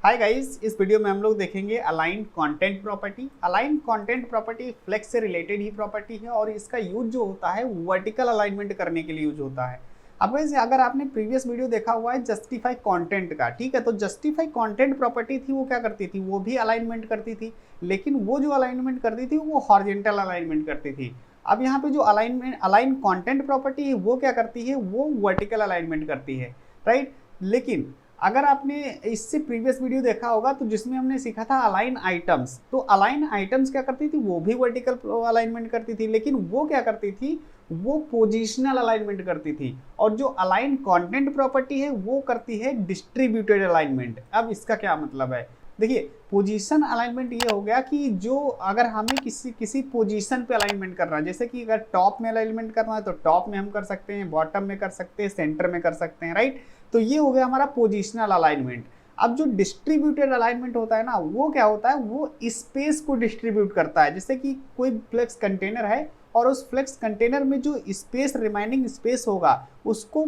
Hi guys, इस video में हम लोग देखेंगे aligned content property. Aligned content property flex से रिलेटेड ही प्रॉपर्टी है और इसका यूज जो होता है वर्टिकल अलाइनमेंट करने के लिए यूज होता है। अब वैसे अगर आपने प्रीवियस वीडियो देखा हुआ है जस्टिफाई कंटेंट का, ठीक है, तो जस्टिफाई कंटेंट प्रॉपर्टी थी वो क्या करती थी, वो भी अलाइनमेंट करती थी, लेकिन वो जो अलाइनमेंट करती थी वो हॉरिजॉन्टल अलाइनमेंट करती थी। अब यहाँ पे जो अलाइन कंटेंट प्रॉपर्टी है वो क्या करती है, वो वर्टिकल अलाइनमेंट करती है, राइट। लेकिन अगर आपने इससे प्रीवियस वीडियो देखा होगा तो जिसमें हमने सीखा था अलाइन आइटम्स, तो अलाइन आइटम्स क्या करती थी, वो भी वर्टिकल अलाइनमेंट करती थी, लेकिन वो क्या करती थी, वो पोजिशनल अलाइनमेंट करती थी। और जो अलाइन कंटेंट प्रॉपर्टी है वो करती है डिस्ट्रीब्यूटेड अलाइनमेंट। अब इसका क्या मतलब है, देखिए पोजीशन अलाइनमेंट ये हो गया कि जो अगर हमें किसी किसी पोजीशन पे अलाइनमेंट करना है, जैसे कि अगर टॉप में अलाइनमेंट करना है तो टॉप में हम कर सकते हैं, बॉटम में कर सकते हैं, सेंटर में कर सकते हैं, राइट। तो ये हो गया हमारा पोजीशनल अलाइनमेंट। अब जो डिस्ट्रीब्यूटेड अलाइनमेंट होता है ना, वो क्या होता है, वो स्पेस को डिस्ट्रीब्यूट करता है। जैसे कि कोई फ्लेक्स कंटेनर है और उस फ्लेक्स कंटेनर में जो स्पेस रिमाइनिंग स्पेस होगा उसको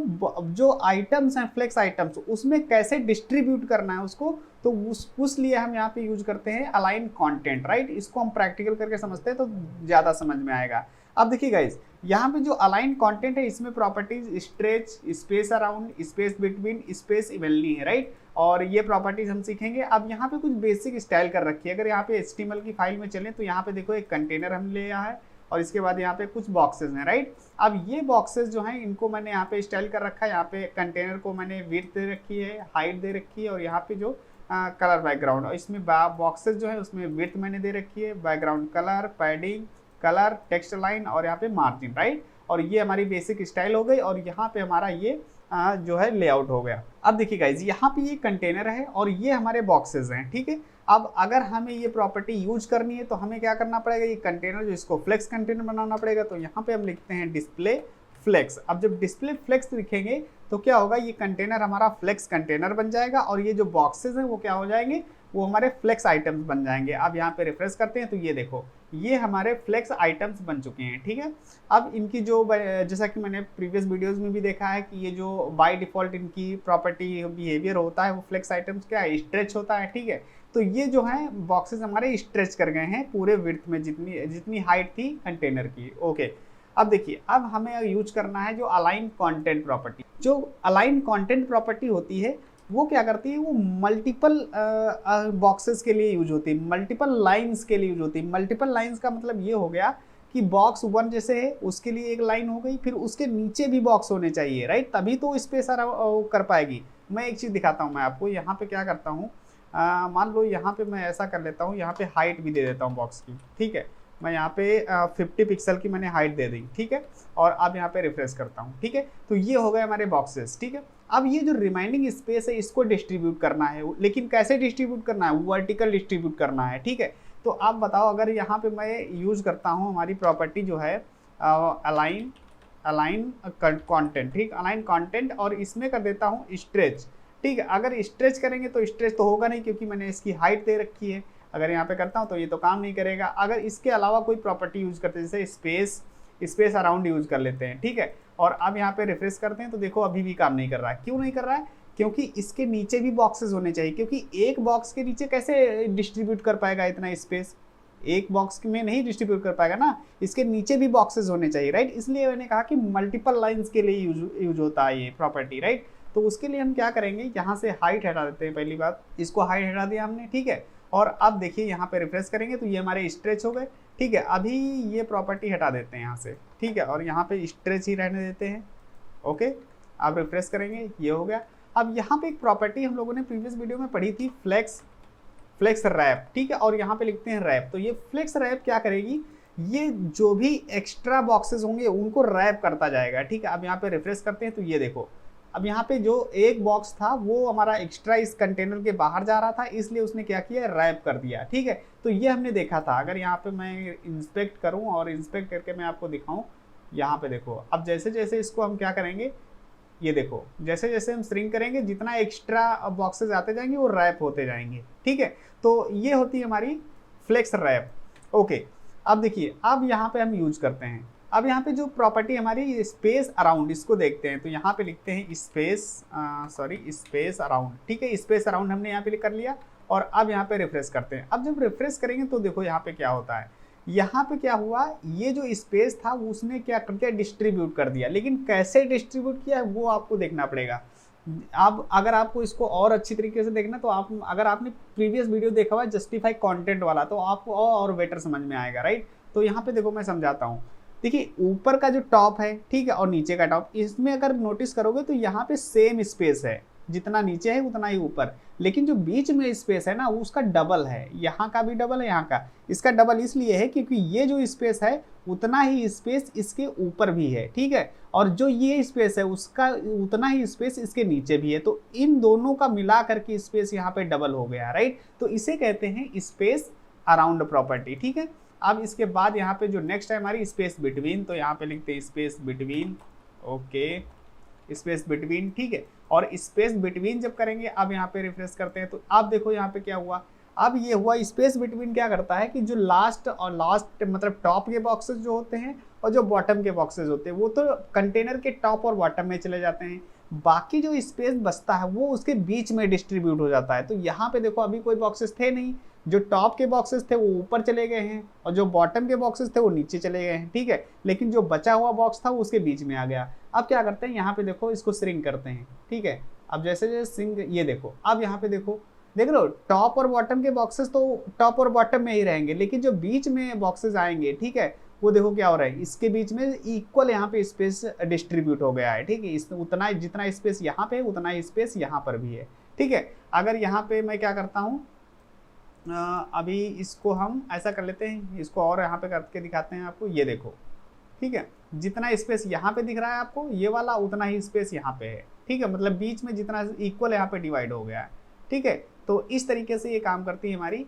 जो आइटम्स हैं फ्लेक्स आइटम्स उसमें कैसे डिस्ट्रीब्यूट करना है उसको, तो उस लिए हम यहाँ पे यूज करते हैं अलाइन कंटेंट, राइट। इसको हम प्रैक्टिकल करके समझते हैं तो ज़्यादा समझ में आएगा। अब देखिए गाइज, यहाँ पे जो अलाइन कंटेंट है इसमें properties stretch, space around, space between, space evenly है, राइट। और ये प्रॉपर्टीज हम सीखेंगे। अब यहाँ पे कुछ बेसिक स्टाइल कर रखी है। अगर यहाँ पे HTML की फाइल में चलें तो यहाँ पे देखो एक कंटेनर हम ले आया है और इसके बाद यहाँ पे कुछ बॉक्सेस हैं, राइट। अब ये बॉक्सेस जो हैं इनको मैंने यहाँ पे स्टाइल कर रखा है। यहाँ पे कंटेनर को मैंने विड्थ दे रखी है, हाइट दे रखी है और यहाँ पे जो कलर बैकग्राउंड, और इसमें बॉक्सेस जो है उसमें विड्थ मैंने दे रखी है, background colour, padding, colour, text line और यहाँ पे मार्जिन, राइट। और ये हमारी बेसिक स्टाइल हो गई और यहाँ पे हमारा ये जो है लेआउट हो गया। अब देखिए गाइज, यहाँ पे ये कंटेनर है और ये हमारे बॉक्सेस हैं, ठीक है। अब अगर हमें ये प्रॉपर्टी यूज करनी है तो हमें क्या करना पड़ेगा, ये कंटेनर जो इसको फ्लेक्स कंटेनर बनाना पड़ेगा। तो यहाँ पे हम लिखते हैं डिस्प्ले फ्लेक्स। अब जब डिस्प्ले फ्लेक्स लिखेंगे तो क्या होगा, ये कंटेनर हमारा फ्लेक्स कंटेनर बन जाएगा और ये जो बॉक्सेस हैं वो क्या हो जाएंगे, वो हमारे फ्लेक्स आइटम्स बन जाएंगे। अब यहाँ पे रिफ्रेश करते हैं तो ये देखो, ये हमारे फ्लेक्स आइटम्स बन चुके हैं, ठीक है। अब इनकी जो जैसा कि मैंने प्रीवियस वीडियोस में भी देखा है कि ये जो बाय डिफॉल्ट इनकी प्रॉपर्टी बिहेवियर होता है वो फ्लेक्स आइटम्स क्या है, स्ट्रेच होता है, ठीक है। तो ये जो है बॉक्सेस हमारे स्ट्रेच कर गए हैं पूरे विड्थ में, जितनी जितनी हाइट थी कंटेनर की, ओके। अब देखिए, अब हमें यूज करना है जो अलाइन कंटेंट प्रॉपर्टी। जो अलाइन कंटेंट प्रॉपर्टी होती है वो क्या करती है, वो मल्टीपल बॉक्सेस के लिए यूज होती है, मल्टीपल लाइंस के लिए यूज होती है। मल्टीपल लाइंस का मतलब ये हो गया कि बॉक्स 1 जैसे है उसके लिए एक लाइन हो गई, फिर उसके नीचे भी बॉक्स होने चाहिए, राइट, तभी तो स्पेस कर पाएगी। मैं एक चीज़ दिखाता हूँ मैं आपको, यहाँ पे क्या करता हूँ, मान लो यहाँ पे मैं ऐसा कर लेता हूँ, यहाँ पे हाइट भी दे देता हूँ बॉक्स की, ठीक है। मैं यहाँ पे 50 पिक्सल की मैंने हाइट दे दी, ठीक है। और अब यहाँ पे रिफ्रेश करता हूँ, ठीक है। तो ये हो गए हमारे बॉक्सेस, ठीक है। अब ये जो रिमाइनिंग स्पेस है इसको डिस्ट्रीब्यूट करना है, लेकिन कैसे डिस्ट्रीब्यूट करना है, वर्टिकल डिस्ट्रीब्यूट करना है, ठीक है। तो आप बताओ, अगर यहाँ पे मैं यूज करता हूँ हमारी प्रॉपर्टी जो है अलाइन कंटेंट, ठीक, अलाइन कंटेंट, और इसमें कर देता हूँ स्ट्रेच, ठीक है। अगर स्ट्रेच करेंगे तो स्ट्रेच तो होगा नहीं क्योंकि मैंने इसकी हाइट दे रखी है। अगर यहाँ पे करता हूँ तो ये तो काम नहीं करेगा। अगर इसके अलावा कोई प्रॉपर्टी यूज करते हैं जैसे स्पेस अराउंड यूज कर लेते हैं, ठीक है। और अब यहाँ पे रिफ्रेश करते हैं तो देखो अभी भी काम नहीं कर रहा है। क्यों नहीं कर रहा है, क्योंकि इसके नीचे भी बॉक्सेस होने चाहिए, क्योंकि एक बॉक्स के नीचे कैसे डिस्ट्रीब्यूट कर पाएगा इतना स्पेस, एक बॉक्स में नहीं डिस्ट्रीब्यूट कर पाएगा ना, इसके नीचे भी बॉक्सेस होने चाहिए, राइट। इसलिए मैंने कहा कि मल्टीपल लाइंस के लिए यूज होता है ये प्रॉपर्टी, राइट। तो उसके लिए हम क्या करेंगे, यहाँ से हाइट हटा देते हैं, पहली बात इसको हाइट हटा दिया हमने, ठीक है। और अब देखिए यहाँ पे रिफ्रेश करेंगे तो ये हमारे स्ट्रेच हो गए, ठीक है। अभी ये प्रॉपर्टी हटा देते हैं यहाँ से, ठीक है, और यहाँ पे स्ट्रेच ही रहने देते हैं, ओके। अब रिफ्रेश करेंगे, ये हो गया। अब यहाँ पे एक प्रॉपर्टी हम लोगों ने प्रीवियस वीडियो में पढ़ी थी, फ्लेक्स रैप, ठीक है। और यहाँ पे लिखते हैं रैप। तो ये फ्लेक्स रैप क्या करेगी, ये जो भी एक्स्ट्रा बॉक्सेस होंगे उनको रैप करता जाएगा, ठीक है। अब यहाँ पे रिफ्रेश करते हैं तो ये देखो, अब यहाँ पे जो एक बॉक्स था वो हमारा एक्स्ट्रा इस कंटेनर के बाहर जा रहा था, इसलिए उसने क्या किया, रैप कर दिया, ठीक है। तो ये हमने देखा था। अगर यहाँ पे मैं इंस्पेक्ट करूँ और इंस्पेक्ट करके मैं आपको दिखाऊँ, यहाँ पे देखो, अब जैसे जैसे इसको हम क्या करेंगे, ये देखो जैसे जैसे हम श्रिंक करेंगे जितना एक्स्ट्रा बॉक्सेस आते जाएंगे वो रैप होते जाएंगे, ठीक है। तो ये होती है हमारी फ्लेक्स रैप, ओके। अब देखिए, अब यहाँ पे हम यूज करते हैं, अब यहाँ पे जो प्रॉपर्टी हमारी स्पेस अराउंड, इसको देखते हैं। तो यहाँ पे लिखते हैं स्पेस अराउंड, ठीक है। स्पेस अराउंड हमने यहाँ पे कर लिया और अब यहाँ पे रिफ्रेश करते हैं। अब जब रिफ्रेश करेंगे तो देखो यहाँ पे क्या होता है। यहाँ पे क्या हुआ, ये जो स्पेस था उसने क्या कर दिया, डिस्ट्रीब्यूट कर दिया। लेकिन कैसे डिस्ट्रीब्यूट किया है वो आपको देखना पड़ेगा। अब अगर आपको इसको और अच्छी तरीके से देखना तो आप, अगर आपने प्रीवियस वीडियो देखा हुआ जस्टिफाई कंटेंट वाला, तो आपको और बेटर समझ में आएगा, राइट। तो यहाँ पे देखो मैं समझाता हूँ। देखिए ऊपर का जो टॉप है, ठीक है, और नीचे का टॉप, इसमें अगर नोटिस करोगे तो यहाँ पे सेम स्पेस है, जितना नीचे है उतना ही ऊपर। लेकिन जो बीच में स्पेस है ना, उसका डबल है। यहाँ का भी डबल है, यहाँ का। इसका डबल इसलिए है क्योंकि ये जो स्पेस है उतना ही स्पेस इसके ऊपर भी है, ठीक है, और जो ये स्पेस है उसका उतना ही स्पेस इसके नीचे भी है। तो इन दोनों का मिला करके स्पेस यहाँ पे डबल हो गया, राइट। तो इसे कहते हैं स्पेस अराउंड प्रॉपर्टी, ठीक है। अब इसके बाद यहाँ पे जो नेक्स्ट है हमारी स्पेस बिटवीन, तो यहाँ पे लिखते हैं space between, okay, space between, ठीक है। और स्पेस बिटवीन जब करेंगे, अब यहाँ पे रिफ्रेश करते हैं तो अब देखो यहाँ पे क्या हुआ। अब ये हुआ, स्पेस बिटवीन क्या करता है कि जो लास्ट मतलब टॉप के बॉक्सेस जो होते हैं और जो बॉटम के बॉक्सेस होते हैं वो तो कंटेनर के टॉप और बॉटम में चले जाते हैं। बाकी जो स्पेस बचता है वो उसके बीच में डिस्ट्रीब्यूट हो जाता है। तो यहाँ पे देखो अभी कोई बॉक्सेस थे नहीं, जो टॉप के बॉक्सेस थे वो ऊपर चले गए हैं और जो बॉटम के बॉक्सेस थे वो नीचे चले गए हैं, ठीक है। लेकिन जो बचा हुआ बॉक्स था वो उसके बीच में आ गया। अब क्या करते हैं, यहाँ पे देखो इसको श्रिंक करते हैं, ठीक है। अब जैसे जैसे श्रिंक, ये देखो, अब यहाँ पे देखो, देख लो टॉप और बॉटम के बॉक्सेस तो टॉप और बॉटम में ही रहेंगे, लेकिन जो बीच में बॉक्सेस आएंगे, ठीक है, वो देखो क्या हो रहा है, इसके बीच में इक्वल यहाँ पे स्पेस डिस्ट्रीब्यूट हो गया है, ठीक है। इस उतना जितना स्पेस यहाँ पे है उतना ही स्पेस यहाँ पर भी है, ठीक है। अगर यहाँ पे मैं क्या करता हूँ, अभी इसको हम ऐसा कर लेते हैं, इसको और यहाँ पे करके दिखाते हैं आपको। ये देखो, ठीक है, जितना स्पेस यहाँ पे दिख रहा है आपको ये वाला, उतना ही स्पेस यहाँ पे है, ठीक है। मतलब बीच में जितना इक्वल यहाँ पे डिवाइड हो गया है, ठीक है। तो इस तरीके से ये काम करती है हमारी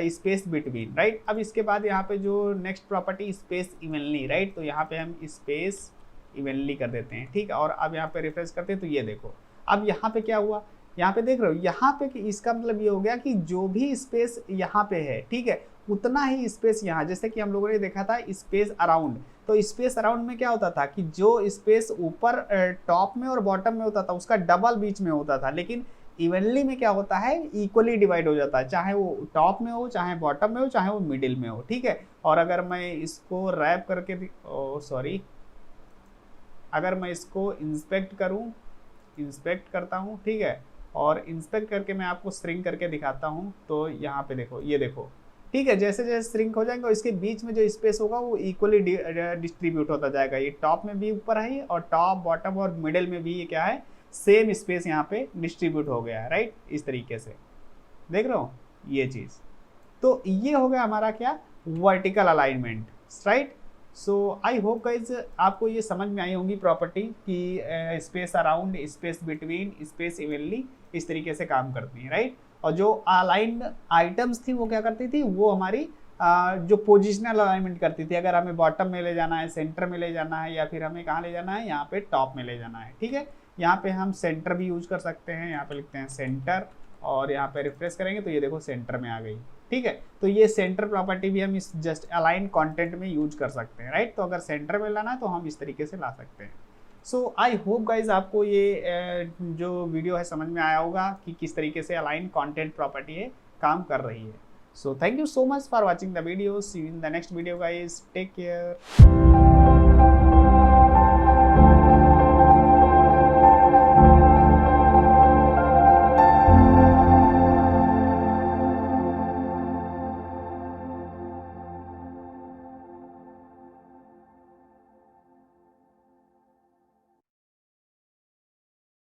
स्पेस बिटवीन, राइट। अब इसके बाद यहाँ पे जो next property space evenly, right. तो यहाँ पे हम स्पेस इवनली कर देते हैं, ठीक है। और अब यहाँ पे रिफ्रेश करते हैं तो ये देखो, अब यहाँ पे क्या हुआ, यहाँ पे देख रहे हो, यहाँ पे इसका मतलब ये हो गया कि जो भी स्पेस यहाँ पे है, ठीक है, उतना ही स्पेस यहाँ, जैसे कि हम लोगों ने देखा था स्पेस अराउंड। तो स्पेस अराउंड में क्या होता था कि जो स्पेस ऊपर टॉप में और बॉटम में होता था उसका डबल बीच में होता था। लेकिन इवनली में क्या होता है, इक्वली डिवाइड हो जाता है, चाहे वो टॉप में हो, चाहे बॉटम में हो, चाहे वो मिडिल में हो, ठीक है। और अगर मैं इसको रैप करके अगर मैं इसको इंस्पेक्ट करता हूँ, ठीक है, और इंस्पेक्ट करके मैं आपको श्रिंक करके दिखाता हूँ, तो यहाँ पे देखो, ये देखो, ठीक है। जैसे जैसे श्रिंक हो जाएंगे इसके बीच में जो स्पेस होगा वो इक्वली डिस्ट्रीब्यूट होता जाएगा। ये टॉप में भी ऊपर है और टॉप बॉटम और मिडिल में भी ये क्या है, सेम स्पेस यहाँ पे डिस्ट्रीब्यूट हो गया है, राइट। इस तरीके से देख रहे हो ये चीज़। तो ये हो गया हमारा क्या, vertical alignment, right. So I hope guys आपको ये समझ में आई होंगी प्रॉपर्टी कि space around, space between, space evenly इस तरीके से काम करती है, राइट। और जो अलाइंड आइटम्स थी वो क्या करती थी, वो हमारी जो पोजिशनल अलाइनमेंट करती थी। अगर हमें बॉटम में ले जाना है, सेंटर में ले जाना है, या फिर हमें कहाँ ले जाना है, यहाँ पे टॉप में ले जाना है, ठीक है। यहाँ पे हम सेंटर भी यूज कर सकते हैं, यहाँ पे लिखते हैं सेंटर और यहाँ पे रिफ्रेश करेंगे तो ये देखो सेंटर में आ गई, ठीक है। तो ये सेंटर प्रॉपर्टी भी हम इस जस्ट अलाइन कंटेंट में यूज कर सकते हैं, राइट। तो अगर सेंटर में लाना है तो हम इस तरीके से ला सकते हैं। सो आई होप गाइज आपको ये जो वीडियो है समझ में आया होगा कि किस तरीके से अलाइन कंटेंट प्रॉपर्टी है काम कर रही है। So thank you so much for watching the video, see you in the next video guys, take care.